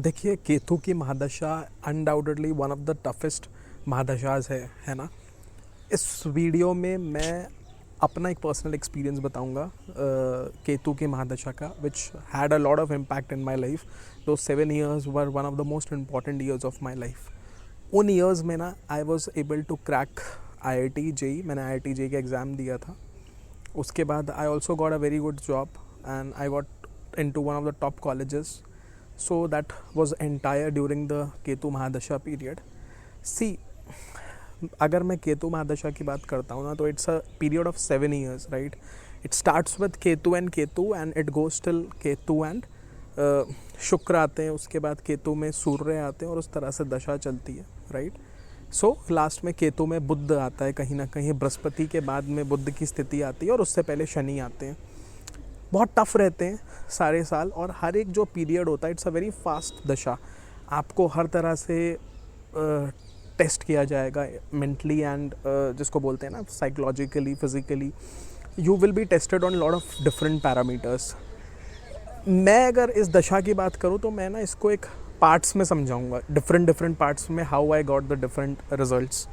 देखिए, केतु की महादशा undoubtedly one of the toughest महादशाज है ना। इस वीडियो में मैं अपना एक पर्सनल एक्सपीरियंस बताऊंगा केतु की महादशा का, which had a lot of impact in my life. Though 7 years were one of the most important years of my life. उन ईयर्स में ना I was able to crack IIT JEE। मैंने IIT JEE का exam दिया था। उसके बाद I also got a very good job and I got into one of the top colleges. So that was entire during the Ketu महादशा period. सी, अगर मैं केतु महादशा की बात करता हूँ ना, तो it's a period of 7 years, right. It starts with Ketu and it goes till Ketu and शुक्र आते हैं। उसके बाद केतु में सूर्य आते हैं और उस तरह से दशा चलती है, राइट। सो लास्ट में केतु में बुध आता है, कहीं ना कहीं बृहस्पति के बाद में बुध की स्थिति आती है और उससे पहले शनि आते हैं। बहुत टफ रहते हैं सारे साल, और हर एक जो पीरियड होता है इट्स अ वेरी फास्ट दशा। आपको हर तरह से टेस्ट किया जाएगा मेंटली एंड जिसको बोलते हैं ना psychologically, physically. You will be tested on lot of different parameters. मैं अगर इस दशा की बात करूँ तो मैं ना इसको एक पार्ट्स में समझाऊंगा, डिफरेंट पार्ट्स में, how I got the different results.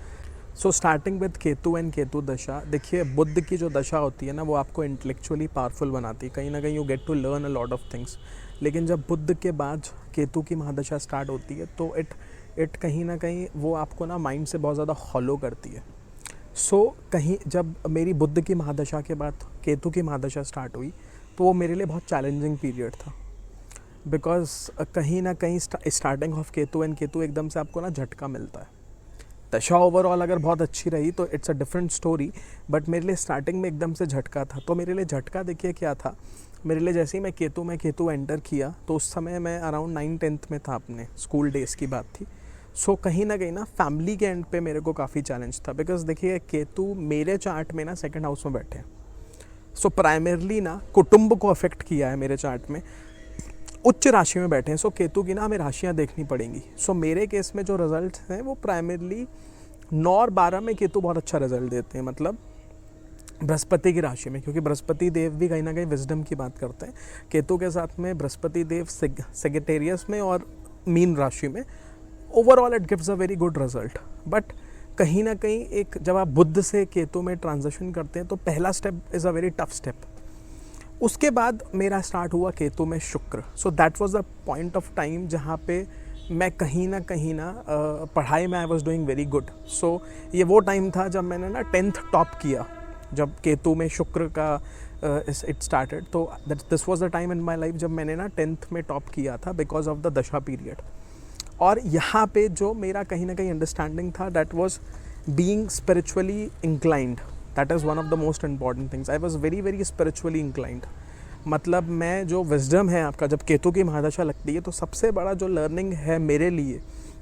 So starting with Ketu and Ketu दशा। देखिए, बुध की जो दशा होती है ना, वो आपको इंटेलेक्चुअली पावरफुल बनाती है, कहीं ना कहीं you get to learn a lot of things. लेकिन जब बुध के बाद केतु की महादशा स्टार्ट होती है तो इट कहीं ना कहीं वो आपको ना माइंड से बहुत ज़्यादा हॉलो करती है। सो कहीं जब मेरी बुध की महादशा के बाद केतु की महादशा स्टार्ट हुई तो वो मेरे लिए बहुत चैलेंजिंग पीरियड था, बिकॉज कहीं ना कहीं starting of Ketu and Ketu एकदम से आपको ना झटका मिलता है। दशा ओवरऑल अगर बहुत अच्छी रही तो it's a different story, but मेरे लिए स्टार्टिंग में एकदम से झटका था। तो मेरे लिए झटका देखिए क्या था। मेरे लिए जैसे ही मैं केतु एंटर किया तो उस समय मैं अराउंड 9th-10th में था, अपने स्कूल डेज़ की बात थी। सो कहीं ना फैमिली के एंड पे मेरे को काफ़ी चैलेंज था, बिकॉज देखिए केतु मेरे चार्ट में ना 2nd हाउस में बैठे हैं। सो प्राइमरली ना कुटुंब को अफेक्ट किया है मेरे चार्ट में, उच्च राशि में बैठे हैं। सो केतु की ना हमें राशियाँ देखनी पड़ेंगी। सो मेरे केस में जो रिजल्ट हैं वो प्राइमरली 9 और 12 में केतु बहुत अच्छा रिजल्ट देते हैं, मतलब बृहस्पति की राशि में, क्योंकि बृहस्पति देव भी कहीं ना कहीं विजडम की बात करते हैं। केतु के साथ में बृहस्पति देव सेगिटेरियस में और मीन राशि में, overall it gives a very good result. But कहीं ना कहीं एक जब आप बुध से केतु में ट्रांजिशन करते हैं तो पहला step is a very tough step. उसके बाद मेरा स्टार्ट हुआ केतु में Shukra. So that was the point of time जहाँ पे मैं कहीं ना पढ़ाई में I was doing very good. So ये वो टाइम था जब मैंने ना 10th टॉप किया, जब केतु में शुक्र का इट स्टार्टेड। तो this was the time in my life जब मैंने ना 10th में टॉप किया था बिकॉज ऑफ द दशा पीरियड। और यहाँ पे जो मेरा कहीं ना कहीं अंडरस्टैंडिंग था, that was being spiritually inclined. That is one of the most important things. I was very spiritually inclined. मतलब मैं जो विजडम है आपका, जब केतु की महादशा लगती है तो सबसे बड़ा जो लर्निंग है मेरे लिए,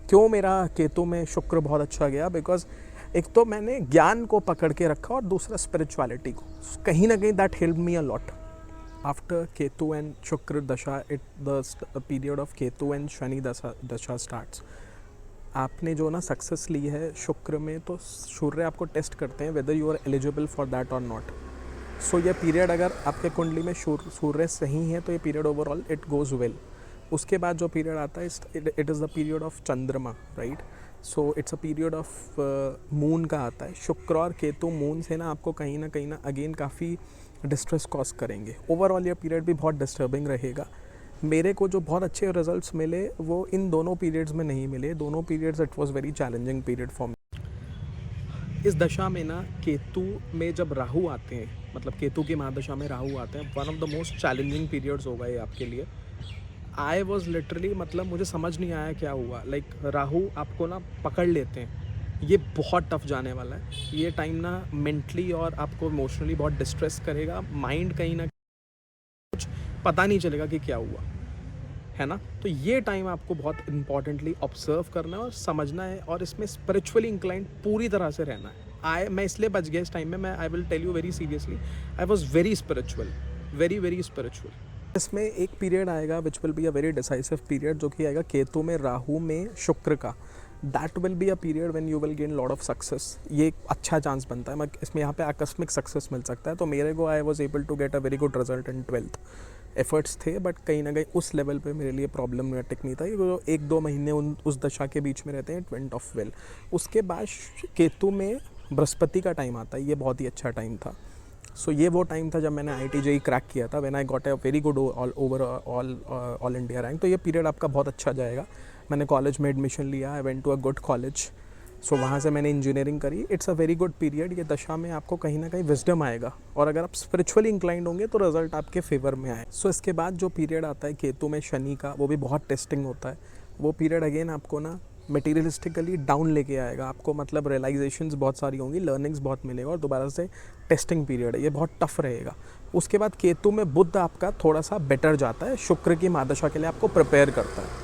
क्यों मेरा केतु में शुक्र बहुत अच्छा गया, बिकॉज एक तो मैंने ज्ञान को पकड़ के रखा और दूसरा स्पिरिचुअलिटी को। कहीं ना कहीं that help me a lot. After Ketu and शुक्र दशा, it the period of Ketu and Shani दशा स्टार्ट्स। आपने जो ना सक्सेस ली है शुक्र में, तो सूर्य आपको टेस्ट करते हैं whether you are eligible for that और नॉट। सो ये पीरियड अगर आपके कुंडली में सूर्य सही है तो ये period overall it goes well. उसके बाद जो पीरियड आता है it is the period of Chandrama, right. So it's a period of moon का आता है। शुक्र और केतु मून से ना आपको कहीं ना अगेन काफ़ी डिस्ट्रेस कॉज करेंगे। ओवरऑल ये पीरियड भी बहुत डिस्टर्बिंग रहेगा। मेरे को जो बहुत अच्छे रिजल्ट्स मिले वो इन दोनों पीरियड्स में नहीं मिले। दोनों periods it was very challenging period for me. इस दशा में ना केतु में जब राहु आते हैं, मतलब केतु की महादशा में राहु आते हैं, one of the most challenging periods होगा ये आपके लिए। आई वॉज लिटरली, मतलब मुझे समझ नहीं आया क्या हुआ। लाइक राहु आपको ना पकड़ लेते हैं, ये बहुत टफ जाने वाला है। ये टाइम ना मेंटली और आपको इमोशनली बहुत डिस्ट्रेस करेगा। माइंड कहीं ना कुछ पता नहीं चलेगा कि क्या हुआ, है ना। तो ये टाइम आपको बहुत इंपॉर्टेंटली ऑब्जर्व करना है और समझना है, और इसमें स्पिरिचुअली इंक्लाइंड पूरी तरह से रहना है। मैं इसलिए बच गया इस टाइम में। मैं I will tell you very seriously, I was very spiritual, very spiritual. इसमें एक पीरियड आएगा which will be a very decisive period, जो कि आएगा केतु में राहु में शुक्र का। That will be a period when you will gain lot of success. ये एक अच्छा चांस बनता है, इसमें यहाँ पे आकस्मिक सक्सेस मिल सकता है। तो मेरे को I was able to get a very good result in 12th efforts थे, बट कहीं ना कहीं उस लेवल पे मेरे लिए प्रॉब्लमेटिक नहीं था। ये 1-2 महीने उस दशा के बीच में रहते हैं, इट वेंट ऑफ वेल। उसके बाद केतु में बृहस्पति का टाइम आता है, ये बहुत ही अच्छा टाइम था। सो ये वो टाइम था जब मैंने IIT-JEE क्रैक किया था, when I got a very good all India rank. तो ये पीरियड आपका बहुत अच्छा जाएगा। मैंने कॉलेज में एडमिशन लिया, I went to a good college, so वहाँ से मैंने इंजीनियरिंग करी। It's a very good period. ये दशा में आपको कहीं ना कहीं विजडम आएगा, और अगर आप स्पिरिचुअली इंक्लाइंड होंगे तो रिजल्ट आपके फेवर में आए। सो इसके बाद जो पीरियड आता है केतु में शनि का, वो भी बहुत टेस्टिंग होता है। वो पीरियड अगेन आपको ना मटेरियलिस्टिकली डाउन लेके आएगा आपको, मतलब रियलाइजेशंस बहुत सारी होंगी, लर्निंग्स बहुत मिलेगा, और दोबारा से टेस्टिंग पीरियड है, ये बहुत टफ रहेगा। उसके बाद केतु में बुध आपका थोड़ा सा बेटर जाता है, शुक्र की महादशा के लिए आपको प्रिपेयर करता है।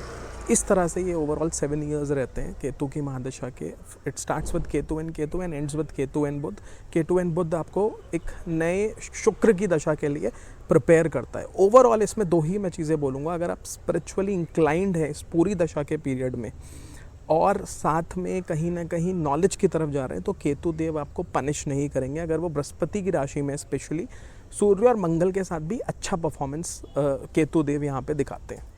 इस तरह से ये ओवरऑल 7 ईयर्स रहते हैं केतु की महादशा के। It starts with Ketu and ends with Ketu and Budh. Ketu and Budh आपको एक नए शुक्र की दशा के लिए प्रिपेयर करता है। ओवरऑल इसमें 2 ही मैं चीज़ें बोलूँगा। अगर आप स्पिरिचुअली इंक्लाइंड है इस पूरी दशा के पीरियड में, और साथ में कहीं ना कहीं नॉलेज की तरफ जा रहे हैं, तो केतु देव आपको पनिश नहीं करेंगे। अगर वो बृहस्पति की राशि में स्पेशली सूर्य और मंगल के साथ भी अच्छा परफॉर्मेंस केतु देव यहाँ पे दिखाते हैं।